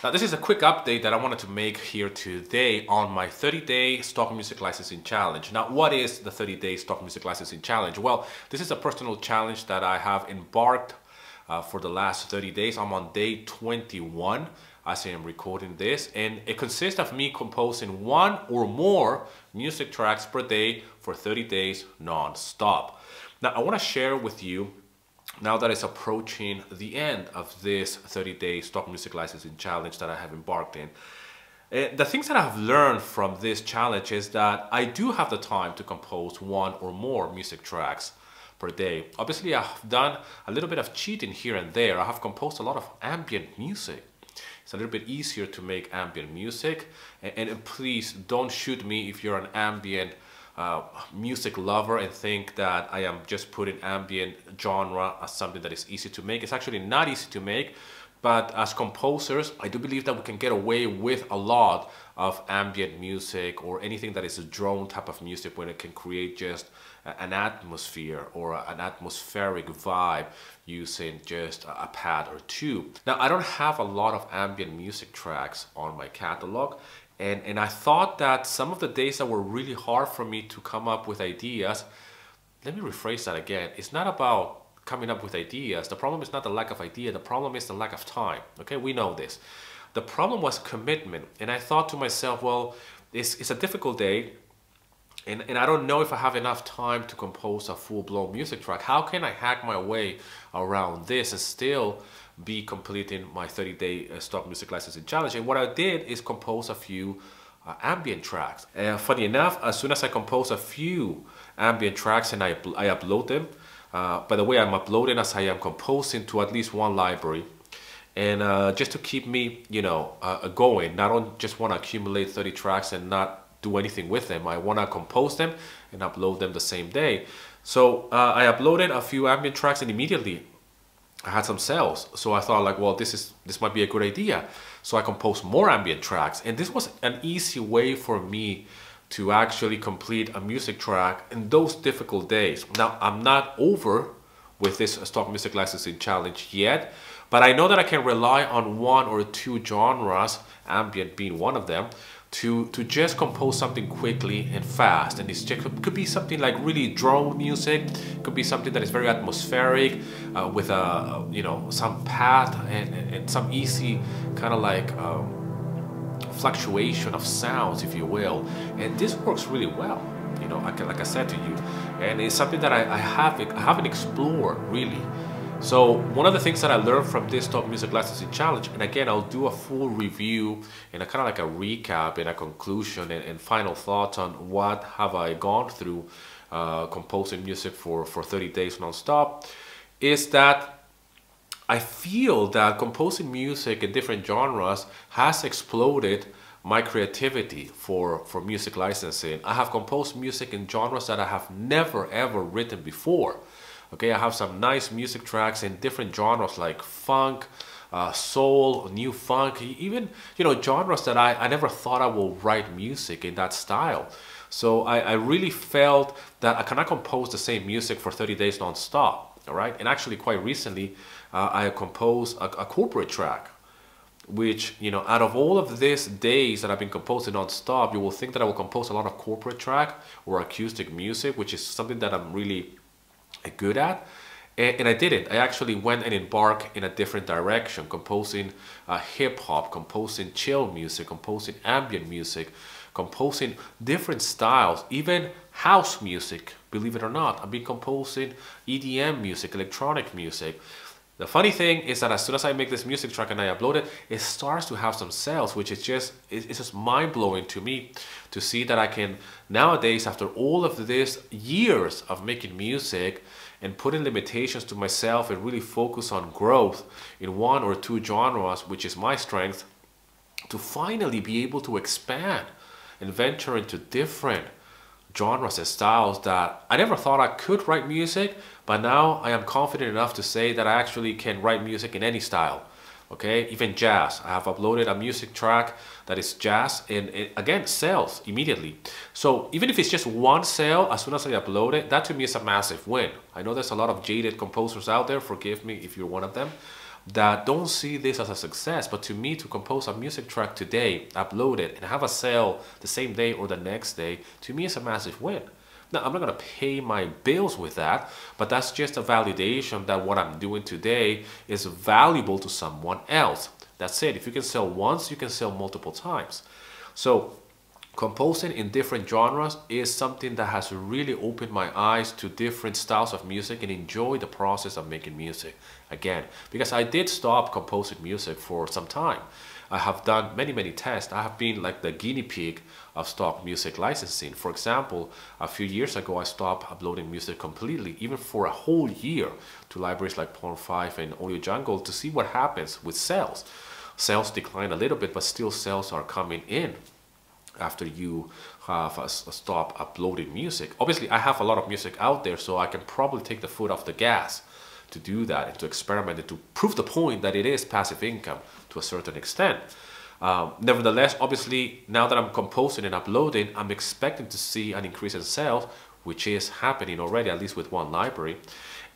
Now, this is a quick update that I wanted to make here today on my 30-day stock music licensing challenge. Now, what is the 30-day stock music licensing challenge? Well, this is a personal challenge that I have embarked for the last 30 days. I'm on day 21 as I am recording this, and it consists of me composing one or more music tracks per day for 30 days non-stop. Now, I want to share with you, now that it's approaching the end of this 30-day stock music licensing challenge that I have embarked in, the things that I've learned from this challenge is that I do have the time to compose one or more music tracks per day. Obviously, I've done a little bit of cheating here and there. I have composed a lot of ambient music. It's a little bit easier to make ambient music. And please don't shoot me if you're an ambient music lover and think that I am just putting ambient genre as something that is easy to make. It's actually not easy to make, but as composers, I do believe that we can get away with a lot of ambient music or anything that is a drone type of music when it can create just an atmosphere or an atmospheric vibe using just a pad or two. Now, I don't have a lot of ambient music tracks on my catalog. And I thought that some of the days that were really hard for me to come up with ideas, let me rephrase that again. It's not about coming up with ideas. The problem is not the lack of idea. The problem is the lack of time. Okay, we know this. The problem was commitment. And I thought to myself, well, it's a difficult day. And I don't know if I have enough time to compose a full-blown music track. How can I hack my way around this and still be completing my 30-day stock music licensing challenge? And what I did is compose a few ambient tracks. Funny enough, as soon as I compose a few ambient tracks and I upload them, by the way, I'm uploading as I am composing to at least one library. And just to keep me, going, I don't just want to accumulate 30 tracks and not do anything with them. I want to compose them and upload them the same day. So I uploaded a few ambient tracks and immediately I had some sales. So I thought like, well, this might be a good idea. So I composed more ambient tracks, and this was an easy way for me to actually complete a music track in those difficult days. Now, I'm not over with this stock music licensing challenge yet, but I know that I can rely on one or two genres, ambient being one of them, to just compose something quickly and fast. And it could be something like really drone music, could be something that is very atmospheric with some path and some easy kind of like fluctuation of sounds, if you will. And this works really well, like I said to you, and it's something that I haven't explored really. So one of the things that I learned from this stock music licensing challenge, and again, I'll do a full review and a kind of like a recap and a conclusion and final thoughts on what have I gone through composing music for 30 days non-stop, is that I feel that composing music in different genres has exploded my creativity for music licensing. I have composed music in genres that I have never ever written before. Okay, I have some nice music tracks in different genres like funk, soul, new funk, even genres that I never thought I will write music in that style. So I really felt that I cannot compose the same music for 30 days non-stop. All right, and actually quite recently I composed a corporate track, which out of all of these days that I've been composing non-stop, you will think that I will compose a lot of corporate track or acoustic music, which is something that I'm really good at, and I didn't. I actually went and embarked in a different direction, composing hip-hop, composing chill music, composing ambient music, composing different styles, even house music, believe it or not. I've been composing EDM music, electronic music. The funny thing is that as soon as I make this music track and I upload it, it starts to have some sales, which is just mind-blowing to me to see that I can nowadays, after all of these years of making music and putting limitations to myself and really focus on growth in one or two genres, which is my strength, to finally be able to expand and venture into different genres and styles that I never thought I could write music, but now I am confident enough to say that I actually can write music in any style. Okay, even jazz. I have uploaded a music track that is jazz, and it again sells immediately. So even if it's just one sale, as soon as I upload it, that to me is a massive win. I know there's a lot of jaded composers out there, forgive me if you're one of them, that don't see this as a success. But to me, to compose a music track today, upload it, and have a sale the same day or the next day, to me is a massive win. Now, I'm not going to pay my bills with that, but that's just a validation that what I'm doing today is valuable to someone else. That's it. If you can sell once, you can sell multiple times. So composing in different genres is something that has really opened my eyes to different styles of music and enjoy the process of making music again. Because I did stop composing music for some time. I have done many tests. I have been like the guinea pig of stock music licensing. For example, a few years ago, I stopped uploading music completely, even for a whole year, to libraries like Porn5 and Audio Jungle to see what happens with sales. Sales decline a little bit, but still sales are coming in after you have stop uploading music. Obviously, I have a lot of music out there, so I can probably take the foot off the gas to do that and to experiment and to prove the point that it is passive income to a certain extent. Nevertheless, obviously, now that I'm composing and uploading, I'm expecting to see an increase in sales, which is happening already, at least with one library.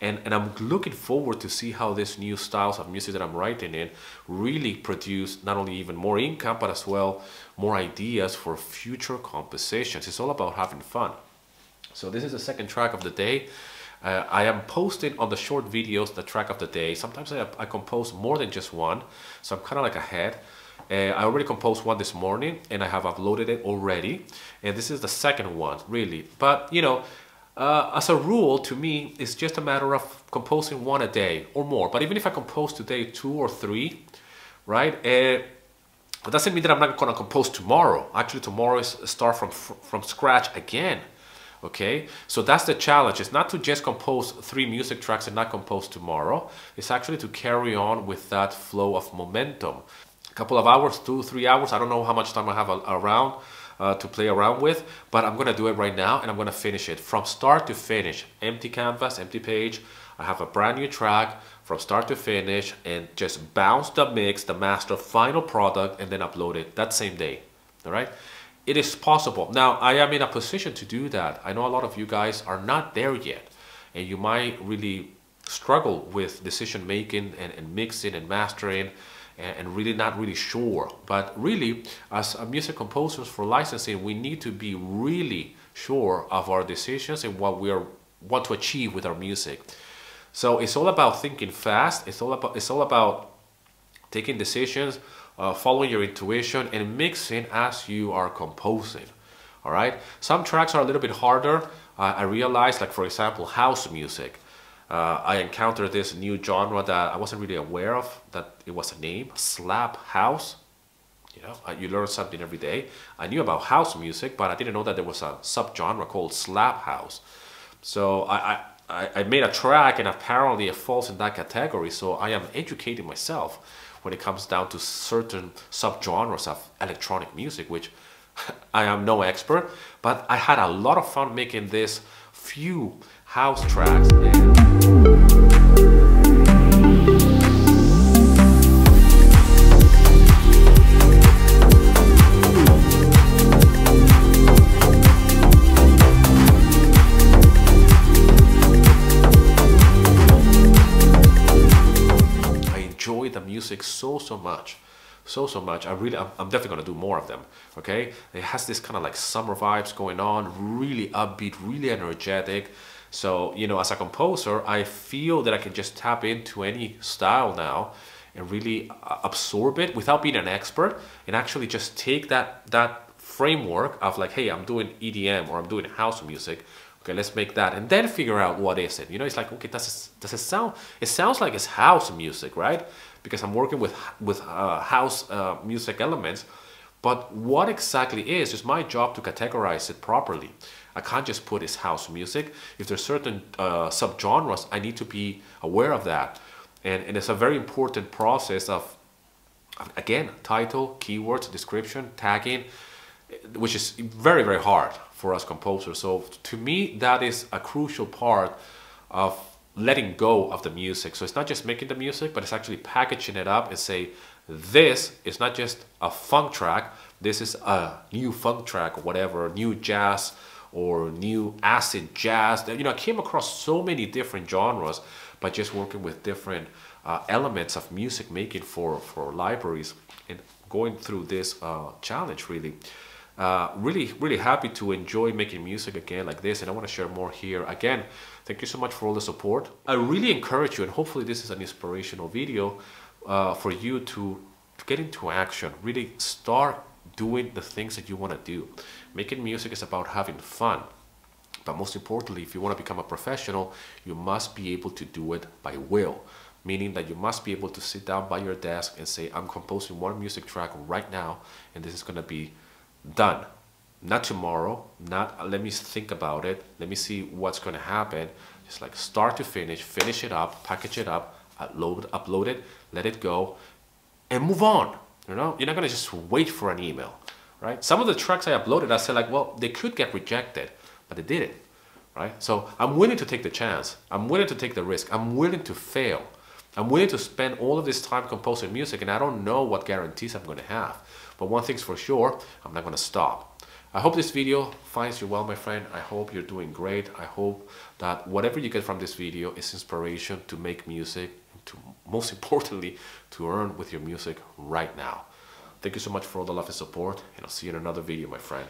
And I'm looking forward to see how these new styles of music that I'm writing in really produce not only even more income, but as well more ideas for future compositions. It's all about having fun. So this is the second track of the day. I am posting on the short videos the track of the day. Sometimes I compose more than just one, so I'm kind of like ahead. I already composed one this morning and I have uploaded it already. And this is the second one, really. But, you know, as a rule, to me, it's just a matter of composing one a day or more. But even if I compose today 2 or 3, right? It doesn't mean that I'm not going to compose tomorrow. Actually, tomorrow is start from scratch again. Okay, so that's the challenge. It's not to just compose 3 music tracks and not compose tomorrow. It's actually to carry on with that flow of momentum. A couple of hours, 2, 3 hours. I don't know how much time I have around to play around with, but I'm gonna do it right now and I'm gonna finish it from start to finish. Empty canvas, empty page. I have a brand new track from start to finish and just bounce the mix, the master, final product, and then upload it that same day. All right. It is possible. Now, I am in a position to do that. I know a lot of you guys are not there yet, and you might really struggle with decision making and mixing and mastering and really not really sure. But really, as music composers for licensing, we need to be really sure of our decisions and what we want to achieve with our music. So it's all about thinking fast. It's all about taking decisions, following your intuition and mixing as you are composing. All right, some tracks are a little bit harder. I realized, like for example, house music. I encountered this new genre that I wasn't really aware of, that it was a name, slap house. You know, you learn something every day. I knew about house music, but I didn't know that there was a subgenre called slap house. So I made a track and apparently it falls in that category. So I am educating myself when it comes down to certain subgenres of electronic music, which I am no expert, but I had a lot of fun making this few house tracks. The music so much. I'm definitely gonna do more of them. Okay, it has this kind of like summer vibes going on, really upbeat, really energetic. So, you know, as a composer, I feel that I can just tap into any style now and really absorb it without being an expert, and actually just take that framework of like, hey, I'm doing EDM or I'm doing house music. Okay, let's make that and then figure out what is it. You know, it's like, okay, does it sound? It sounds like it's house music, right? Because I'm working with house music elements. But what exactly is my job to categorize it properly. I can't just put it's house music. If there's certain subgenres, I need to be aware of that. And it's a very important process of, again, title, keywords, description, tagging, which is very hard for us composers. So to me, that is a crucial part of letting go of the music. So it's not just making the music, but it's actually packaging it up and say, this is not just a funk track, this is a new funk track or whatever, new jazz or new acid jazz. You know, I came across so many different genres by just working with different elements of music making for libraries and going through this challenge really. Really happy to enjoy making music again like this, and I want to share more here. Again, thank you so much for all the support. I really encourage you, and hopefully this is an inspirational video for you to get into action. Really start doing the things that you want to do. Making music is about having fun. But most importantly, if you want to become a professional, you must be able to do it by will. Meaning that you must be able to sit down by your desk and say, I'm composing one music track right now, and this is going to be done. Not tomorrow, not let me think about it, let me see what's going to happen. Just like start to finish it up, package it up, upload it, let it go, and move on. You know, you're not going to just wait for an email, right? Some of the tracks I uploaded, I said like, well, they could get rejected, but they didn't, right? So I'm willing to take the chance. I'm willing to take the risk. I'm willing to fail. I'm willing to spend all of this time composing music, and I don't know what guarantees I'm going to have. But one thing's for sure, I'm not going to stop. I hope this video finds you well, my friend. I hope you're doing great. I hope that whatever you get from this video is inspiration to make music, and to, most importantly, to earn with your music right now. Thank you so much for all the love and support, and I'll see you in another video, my friend.